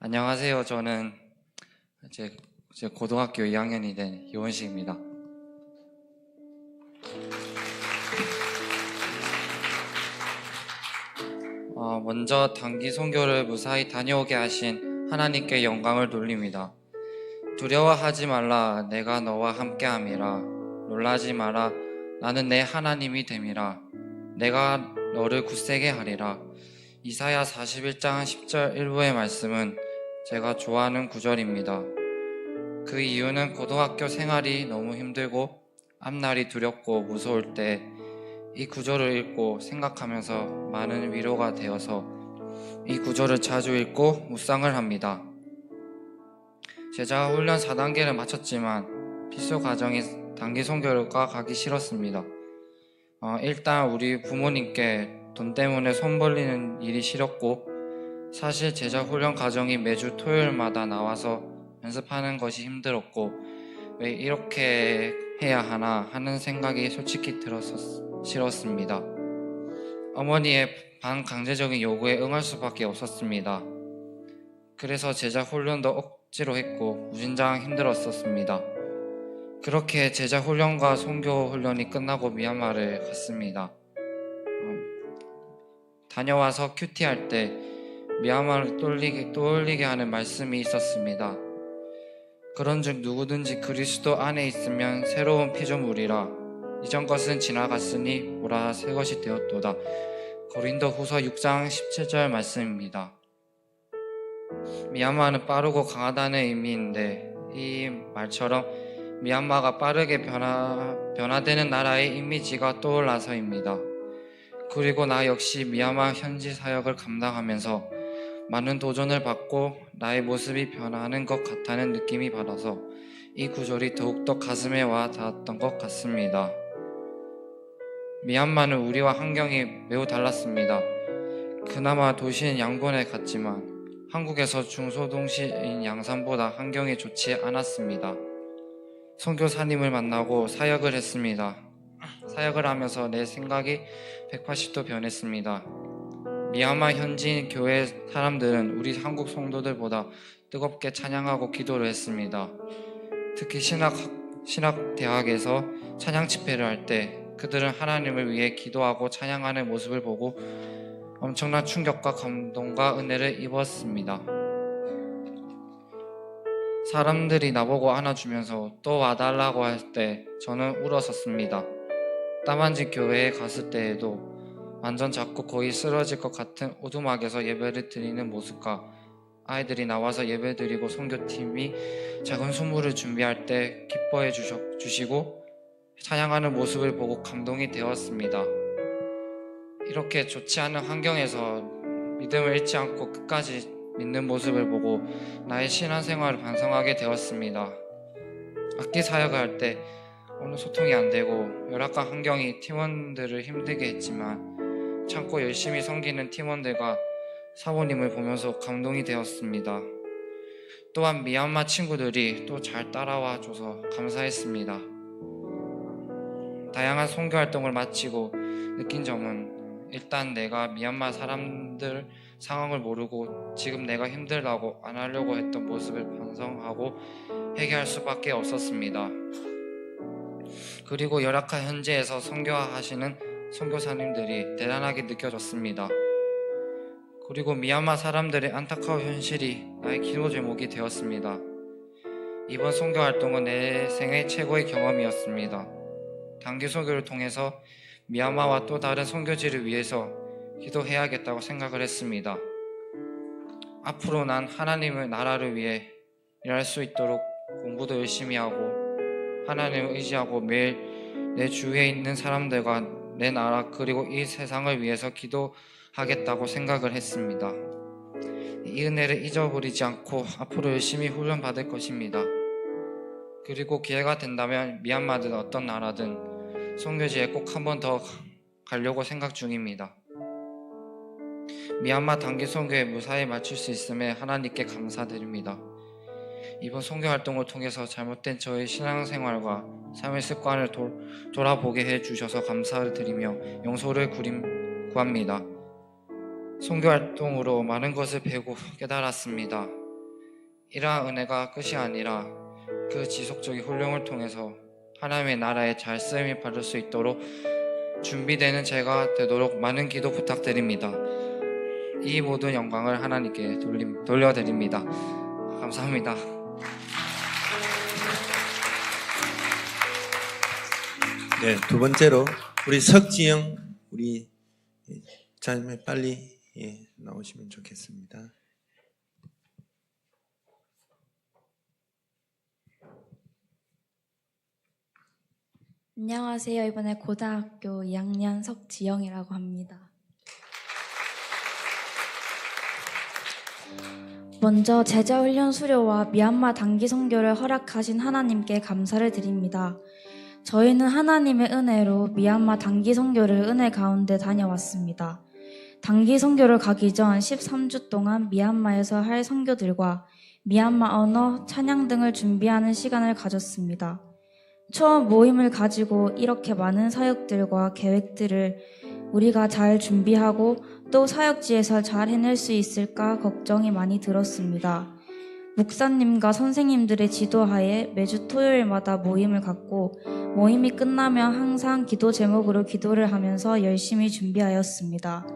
안녕하세요. 저는 이제 고등학교 2학년이 된 이원식입니다. 먼저 단기 선교를 무사히 다녀오게 하신 하나님께 영광을 돌립니다. 두려워하지 말라, 내가 너와 함께함이라. 놀라지 마라, 나는 내 하나님이 됨이라. 내가 너를 굳세게 하리라. 이사야 41장 10절 일부의 말씀은 제가 좋아하는 구절입니다. 그 이유는 고등학교 생활이 너무 힘들고 앞날이 두렵고 무서울 때 이 구절을 읽고 생각하면서 많은 위로가 되어서 이 구절을 자주 읽고 묵상을 합니다. 제자 훈련 4단계를 마쳤지만 필수 과정이 단기 선교가 가기 싫었습니다. 일단 우리 부모님께 돈 때문에 손 벌리는 일이 싫었고, 사실 제자 훈련 과정이 매주 토요일마다 나와서 연습하는 것이 힘들었고, 왜 이렇게 해야 하나 하는 생각이 솔직히 들어서 싫었습니다. 어머니의 반강제적인 요구에 응할 수밖에 없었습니다. 그래서 제자 훈련도 억지로 했고 무진장 힘들었었습니다. 그렇게 제자 훈련과 선교 훈련이 끝나고 미얀마를 갔습니다. 다녀와서 큐티할 때 미얀마를 떠올리게 하는 말씀이 있었습니다. 그런즉 누구든지 그리스도 안에 있으면 새로운 피조물이라. 이전 것은 지나갔으니 보라 새 것이 되었도다. 고린도후서 6장 17절 말씀입니다. 미얀마는 빠르고 강하다는 의미인데 이 말처럼 미얀마가 빠르게 변화되는 나라의 이미지가 떠올라서입니다. 그리고 나 역시 미얀마 현지 사역을 감당하면서 많은 도전을 받고 나의 모습이 변하는 것 같다는 느낌이 받아서 이 구절이 더욱더 가슴에 와 닿았던 것 같습니다. 미얀마는 우리와 환경이 매우 달랐습니다. 그나마 도시는 양곤에 갔지만 한국에서 중소도시인 양산보다 환경이 좋지 않았습니다. 선교사님을 만나고 사역을 했습니다. 사역을 하면서 내 생각이 180도 변했습니다. 미얀마 현지인 교회 사람들은 우리 한국 성도들보다 뜨겁게 찬양하고 기도를 했습니다. 특히 신학대학에서 찬양 집회를 할 때 그들은 하나님을 위해 기도하고 찬양하는 모습을 보고 엄청난 충격과 감동과 은혜를 입었습니다. 사람들이 나보고 안아주면서 또 와달라고 할 때 저는 울었었습니다. 따만지 교회에 갔을 때에도 완전 작고 거의 쓰러질 것 같은 오두막에서 예배를 드리는 모습과 아이들이 나와서 예배드리고 선교팀이 작은 선물을 준비할 때 기뻐해 주시고 찬양하는 모습을 보고 감동이 되었습니다. 이렇게 좋지 않은 환경에서 믿음을 잃지 않고 끝까지 믿는 모습을 보고 나의 신앙생활을 반성하게 되었습니다. 악기 사역을 할 때 어느 소통이 안 되고 열악한 환경이 팀원들을 힘들게 했지만 참고 열심히 섬기는 팀원들과 사모님을 보면서 감동이 되었습니다. 또한 미얀마 친구들이 또 잘 따라와 줘서 감사했습니다. 다양한 선교 활동을 마치고 느낀 점은 일단 내가 미얀마 사람들 상황을 모르고 지금 내가 힘들다고 안 하려고 했던 모습을 반성하고 회개할 수밖에 없었습니다. 그리고 열악한 현지에서 선교하시는 선교사님들이 대단하게 느껴졌습니다. 그리고 미얀마 사람들의 안타까운 현실이 나의 기도 제목이 되었습니다. 이번 선교 활동은 내 생애 최고의 경험이었습니다. 단기 선교를 통해서 미얀마와 또 다른 선교지를 위해서 기도해야겠다고 생각을 했습니다. 앞으로 난 하나님의 나라를 위해 일할 수 있도록 공부도 열심히 하고 하나님을 의지하고 매일 내 주위에 있는 사람들과 내 나라 그리고 이 세상을 위해서 기도하겠다고 생각을 했습니다. 이 은혜를 잊어버리지 않고 앞으로 열심히 훈련받을 것입니다. 그리고 기회가 된다면 미얀마든 어떤 나라든 선교지에 꼭 한 번 더 가려고 생각 중입니다. 미얀마 단기 선교에 무사히 마칠 수 있음에 하나님께 감사드립니다. 이번 선교 활동을 통해서 잘못된 저의 신앙생활과 삶의 습관을 돌아보게 해주셔서 감사를 드리며 용서를 구합니다. 선교 활동으로 많은 것을 배우고 깨달았습니다. 이러한 은혜가 끝이 아니라 그 지속적인 훈련을 통해서 하나님의 나라에 잘 쓰임을 받을 수 있도록 준비되는 제가 되도록 많은 기도 부탁드립니다. 이 모든 영광을 하나님께 돌려드립니다. 감사합니다. 네, 두 번째로 우리 석지영 우리 자매 빨리 나오시면 좋겠습니다. 안녕하세요. 이번에 고등학교 2학년 석지영이라고 합니다. 먼저 제자훈련 수료와 미얀마 단기 선교를 허락하신 하나님께 감사를 드립니다. 저희는 하나님의 은혜로 미얀마 단기 선교를 은혜 가운데 다녀왔습니다. 단기 선교를 가기 전 13주 동안 미얀마에서 할 선교들과 미얀마 언어, 찬양 등을 준비하는 시간을 가졌습니다. 처음 모임을 가지고 이렇게 많은 사역들과 계획들을 우리가 잘 준비하고 또 사역지에서 잘 해낼 수 있을까 걱정이 많이 들었습니다. 목사님과 선생님들의 지도하에 매주 토요일마다 모임을 갖고 모임이 끝나면 항상 기도 제목으로 기도를 하면서 열심히 준비하였습니다.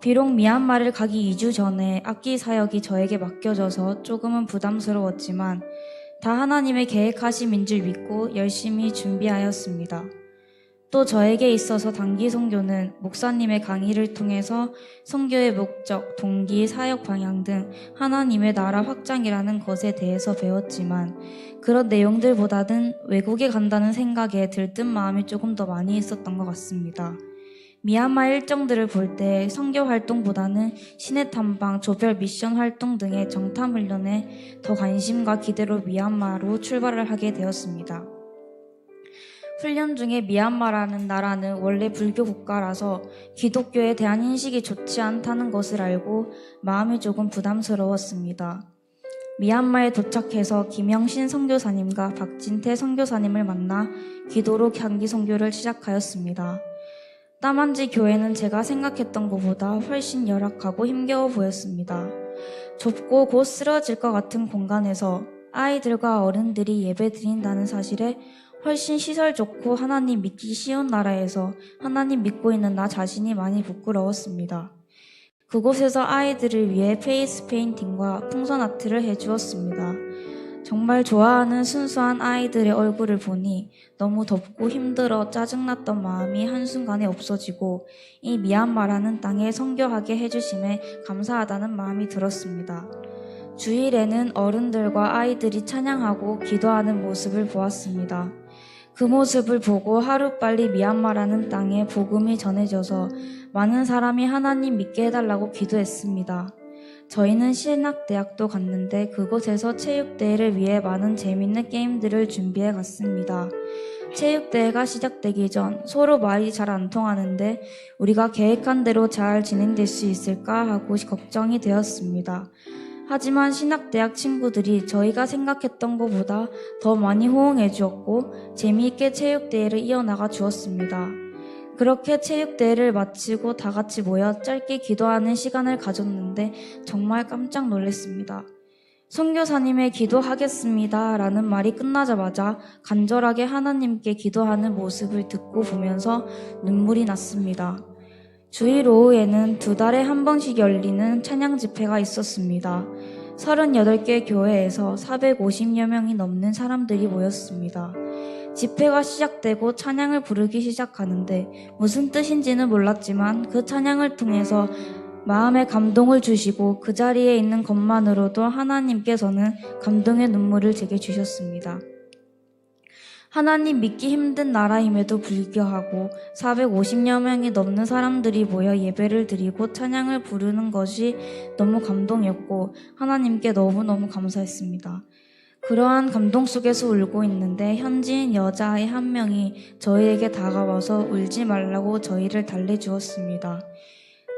비록 미얀마를 가기 2주 전에 악기 사역이 저에게 맡겨져서 조금은 부담스러웠지만 다 하나님의 계획하심인 줄 믿고 열심히 준비하였습니다. 또 저에게 있어서 단기 선교는 목사님의 강의를 통해서 선교의 목적, 동기, 사역 방향 등 하나님의 나라 확장이라는 것에 대해서 배웠지만 그런 내용들보다는 외국에 간다는 생각에 들뜬 마음이 조금 더 많이 있었던 것 같습니다. 미얀마 일정들을 볼 때 선교 활동보다는 시내 탐방, 조별 미션 활동 등의 정탐 훈련에 더 관심과 기대로 미얀마로 출발을 하게 되었습니다. 훈련 중에 미얀마라는 나라는 원래 불교 국가라서 기독교에 대한 인식이 좋지 않다는 것을 알고 마음이 조금 부담스러웠습니다. 미얀마에 도착해서 김영신 선교사님과 박진태 선교사님을 만나 기도로 단기 선교를 시작하였습니다. 따만지 교회는 제가 생각했던 것보다 훨씬 열악하고 힘겨워 보였습니다. 좁고 곧 쓰러질 것 같은 공간에서 아이들과 어른들이 예배 드린다는 사실에 훨씬 시설 좋고 하나님 믿기 쉬운 나라에서 하나님 믿고 있는 나 자신이 많이 부끄러웠습니다. 그곳에서 아이들을 위해 페이스 페인팅과 풍선 아트를 해주었습니다. 정말 좋아하는 순수한 아이들의 얼굴을 보니 너무 덥고 힘들어 짜증났던 마음이 한순간에 없어지고 이 미얀마라는 땅에 선교하게 해주심에 감사하다는 마음이 들었습니다. 주일에는 어른들과 아이들이 찬양하고 기도하는 모습을 보았습니다. 그 모습을 보고 하루빨리 미얀마라는 땅에 복음이 전해져서 많은 사람이 하나님 믿게 해달라고 기도했습니다. 저희는 신학대학도 갔는데 그곳에서 체육대회를 위해 많은 재밌는 게임들을 준비해 갔습니다. 체육대회가 시작되기 전 서로 말이 잘 안 통하는데 우리가 계획한 대로 잘 진행될 수 있을까 하고 걱정이 되었습니다. 하지만 신학대학 친구들이 저희가 생각했던 것보다 더 많이 호응해 주었고 재미있게 체육대회를 이어나가 주었습니다. 그렇게 체육대회를 마치고 다 같이 모여 짧게 기도하는 시간을 가졌는데 정말 깜짝 놀랐습니다. 선교사님의 기도하겠습니다 라는 말이 끝나자마자 간절하게 하나님께 기도하는 모습을 듣고 보면서 눈물이 났습니다. 주일 오후에는 2달에 한 번씩 열리는 찬양 집회가 있었습니다. 38개 교회에서 450여 명이 넘는 사람들이 모였습니다. 집회가 시작되고 찬양을 부르기 시작하는데 무슨 뜻인지는 몰랐지만 그 찬양을 통해서 마음에 감동을 주시고 그 자리에 있는 것만으로도 하나님께서는 감동의 눈물을 제게 주셨습니다. 하나님 믿기 힘든 나라임에도 불구하고 450여 명이 넘는 사람들이 모여 예배를 드리고 찬양을 부르는 것이 너무 감동이었고 하나님께 너무너무 감사했습니다. 그러한 감동 속에서 울고 있는데 현지인 여자아이 한 명이 저희에게 다가와서 울지 말라고 저희를 달래주었습니다.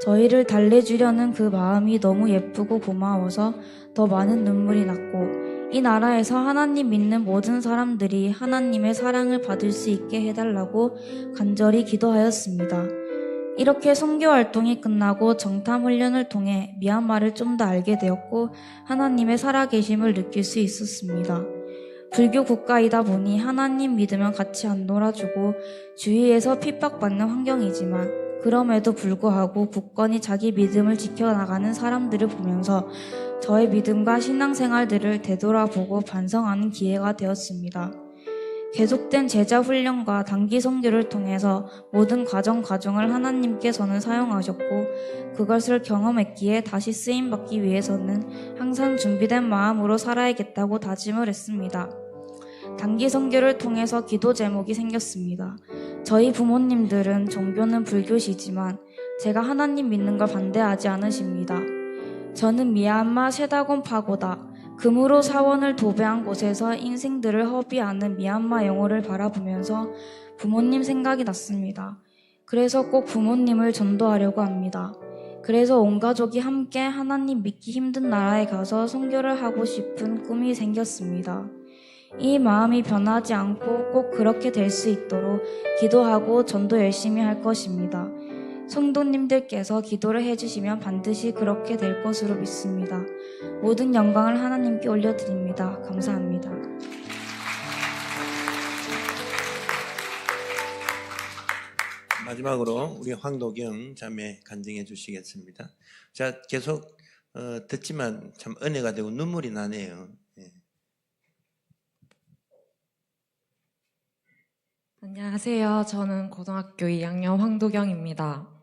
저희를 달래주려는 그 마음이 너무 예쁘고 고마워서 더 많은 눈물이 났고 이 나라에서 하나님 믿는 모든 사람들이 하나님의 사랑을 받을 수 있게 해달라고 간절히 기도하였습니다. 이렇게 선교 활동이 끝나고 정탐 훈련을 통해 미얀마를 좀 더 알게 되었고 하나님의 살아계심을 느낄 수 있었습니다. 불교 국가이다 보니 하나님 믿으면 같이 안 놀아주고 주위에서 핍박받는 환경이지만 그럼에도 불구하고 굳건히 자기 믿음을 지켜나가는 사람들을 보면서 저의 믿음과 신앙생활들을 되돌아보고 반성하는 기회가 되었습니다. 계속된 제자 훈련과 단기 선교를 통해서 모든 과정을 하나님께서는 사용하셨고 그것을 경험했기에 다시 쓰임받기 위해서는 항상 준비된 마음으로 살아야겠다고 다짐을 했습니다. 단기 선교를 통해서 기도 제목이 생겼습니다. 저희 부모님들은 종교는 불교시지만 제가 하나님 믿는 걸 반대하지 않으십니다. 저는 미얀마 셰다곤 파고다 금으로 사원을 도배한 곳에서 인생들을 허비하는 미얀마 영혼을 바라보면서 부모님 생각이 났습니다. 그래서 꼭 부모님을 전도하려고 합니다. 그래서 온 가족이 함께 하나님 믿기 힘든 나라에 가서 선교를 하고 싶은 꿈이 생겼습니다. 이 마음이 변하지 않고 꼭 그렇게 될 수 있도록 기도하고 전도 열심히 할 것입니다. 성도님들께서 기도를 해주시면 반드시 그렇게 될 것으로 믿습니다. 모든 영광을 하나님께 올려드립니다. 감사합니다. 마지막으로 우리 황도경 자매 간증해 주시겠습니다. 자, 계속 듣지만 참 은혜가 되고 눈물이 나네요. 예. 안녕하세요. 저는 고등학교 2학년 황도경입니다.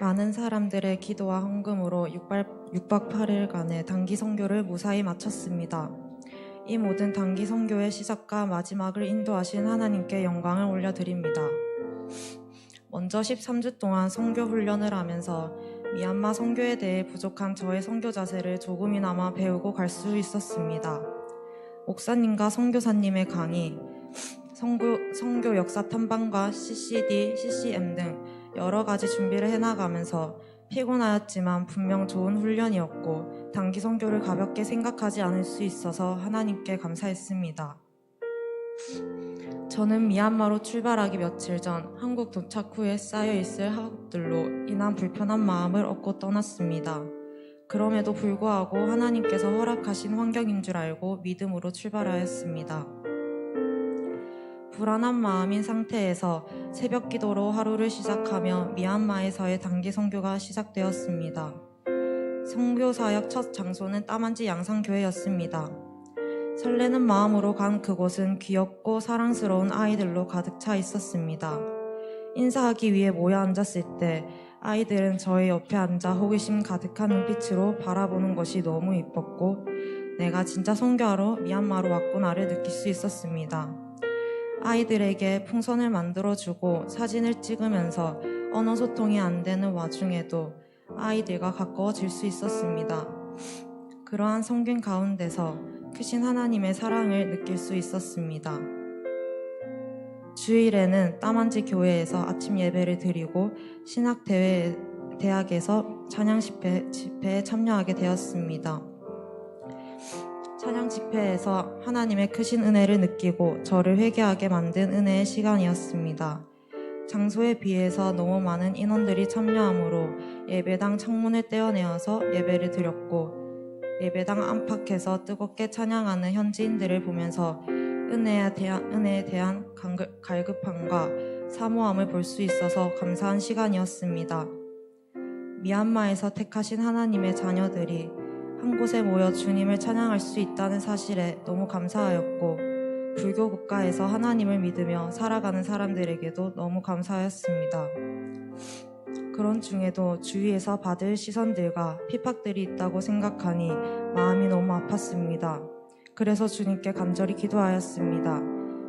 많은 사람들의 기도와 헌금으로 6박 8일간의 단기 선교를 무사히 마쳤습니다. 이 모든 단기 선교의 시작과 마지막을 인도하신 하나님께 영광을 올려드립니다. 먼저 13주 동안 선교 훈련을 하면서 미얀마 선교에 대해 부족한 저의 선교 자세를 조금이나마 배우고 갈 수 있었습니다. 목사님과 선교사님의 강의, 선교 역사 탐방과 CCD, CCM 등 여러 가지 준비를 해나가면서 피곤하였지만 분명 좋은 훈련이었고 단기 선교를 가볍게 생각하지 않을 수 있어서 하나님께 감사했습니다. 저는 미얀마로 출발하기 며칠 전 한국 도착 후에 쌓여있을 학업들로 인한 불편한 마음을 얻고 떠났습니다. 그럼에도 불구하고 하나님께서 허락하신 환경인 줄 알고 믿음으로 출발하였습니다. 불안한 마음인 상태에서 새벽 기도로 하루를 시작하며 미얀마에서의 단기 선교가 시작되었습니다. 선교 사역 첫 장소는 따만지 양산교회였습니다. 설레는 마음으로 간 그곳은 귀엽고 사랑스러운 아이들로 가득 차 있었습니다. 인사하기 위해 모여 앉았을 때 아이들은 저의 옆에 앉아 호기심 가득한 눈빛으로 바라보는 것이 너무 이뻤고 내가 진짜 선교하러 미얀마로 왔구나를 느낄 수 있었습니다. 아이들에게 풍선을 만들어주고 사진을 찍으면서 언어 소통이 안 되는 와중에도 아이들과 가까워질 수 있었습니다. 그러한 성경 가운데서 크신 하나님의 사랑을 느낄 수 있었습니다. 주일에는 따만지 교회에서 아침 예배를 드리고 신학대학에서 찬양 집회에 참여하게 되었습니다. 찬양 집회에서 하나님의 크신 은혜를 느끼고 저를 회개하게 만든 은혜의 시간이었습니다. 장소에 비해서 너무 많은 인원들이 참여하므로 예배당 창문을 떼어내어서 예배를 드렸고 예배당 안팎에서 뜨겁게 찬양하는 현지인들을 보면서 은혜에 대한 갈급함과 사모함을 볼 수 있어서 감사한 시간이었습니다. 미얀마에서 택하신 하나님의 자녀들이 한 곳에 모여 주님을 찬양할 수 있다는 사실에 너무 감사하였고 불교 국가에서 하나님을 믿으며 살아가는 사람들에게도 너무 감사하였습니다. 그런 중에도 주위에서 받을 시선들과 핍박들이 있다고 생각하니 마음이 너무 아팠습니다. 그래서 주님께 간절히 기도하였습니다.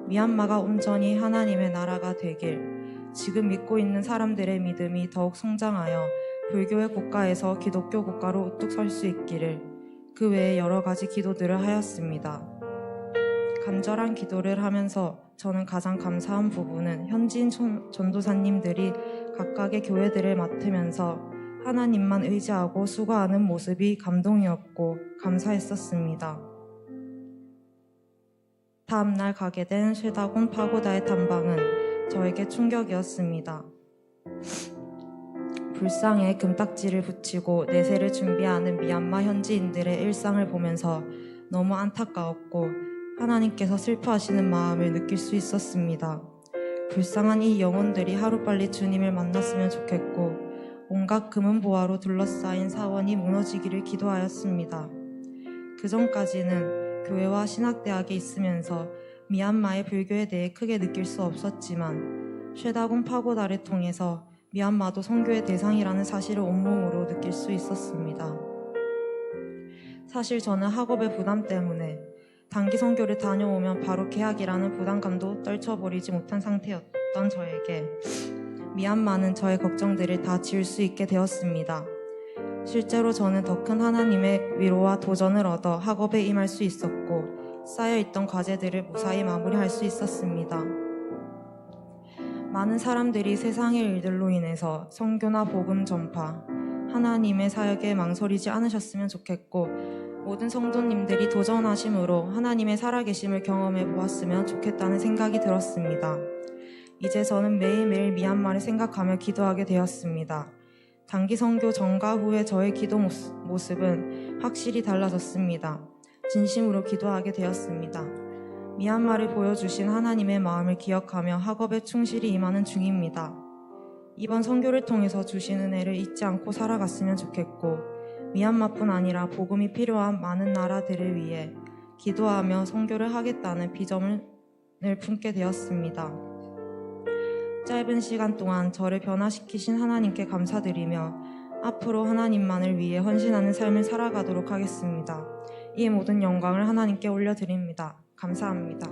미얀마가 온전히 하나님의 나라가 되길, 지금 믿고 있는 사람들의 믿음이 더욱 성장하여 불교의 국가에서 기독교 국가로 우뚝 설 수 있기를, 그 외에 여러 가지 기도들을 하였습니다. 간절한 기도를 하면서 저는 가장 감사한 부분은 현지인 전도사님들이 각각의 교회들을 맡으면서 하나님만 의지하고 수고하는 모습이 감동이었고 감사했었습니다. 다음날 가게 된 쇠다곤 파고다의 탐방은 저에게 충격이었습니다. 불상에 금딱지를 붙이고 내세를 준비하는 미얀마 현지인들의 일상을 보면서 너무 안타까웠고 하나님께서 슬퍼하시는 마음을 느낄 수 있었습니다. 불쌍한 이 영혼들이 하루빨리 주님을 만났으면 좋겠고 온갖 금은보화로 둘러싸인 사원이 무너지기를 기도하였습니다. 그 전까지는 교회와 신학대학에 있으면서 미얀마의 불교에 대해 크게 느낄 수 없었지만 쇠다곤 파고다를 통해서 미얀마도 선교의 대상이라는 사실을 온몸으로 느낄 수 있었습니다. 사실 저는 학업의 부담 때문에 단기 선교를 다녀오면 바로 개학이라는 부담감도 떨쳐버리지 못한 상태였던 저에게 미얀마는 저의 걱정들을 다 지울 수 있게 되었습니다. 실제로 저는 더 큰 하나님의 위로와 도전을 얻어 학업에 임할 수 있었고 쌓여있던 과제들을 무사히 마무리할 수 있었습니다. 많은 사람들이 세상의 일들로 인해서 선교나 복음 전파, 하나님의 사역에 망설이지 않으셨으면 좋겠고 모든 성도님들이 도전하심으로 하나님의 살아계심을 경험해 보았으면 좋겠다는 생각이 들었습니다. 이제 저는 매일매일 미얀마를 생각하며 기도하게 되었습니다. 단기 선교 전과 후의 저의 기도 모습은 확실히 달라졌습니다. 진심으로 기도하게 되었습니다. 미얀마를 보여주신 하나님의 마음을 기억하며 학업에 충실히 임하는 중입니다. 이번 선교를 통해서 주신 은혜를 잊지 않고 살아갔으면 좋겠고 미얀마뿐 아니라 복음이 필요한 많은 나라들을 위해 기도하며 선교를 하겠다는 비전을 품게 되었습니다. 짧은 시간 동안 저를 변화시키신 하나님께 감사드리며 앞으로 하나님만을 위해 헌신하는 삶을 살아가도록 하겠습니다. 이 모든 영광을 하나님께 올려드립니다. 감사합니다.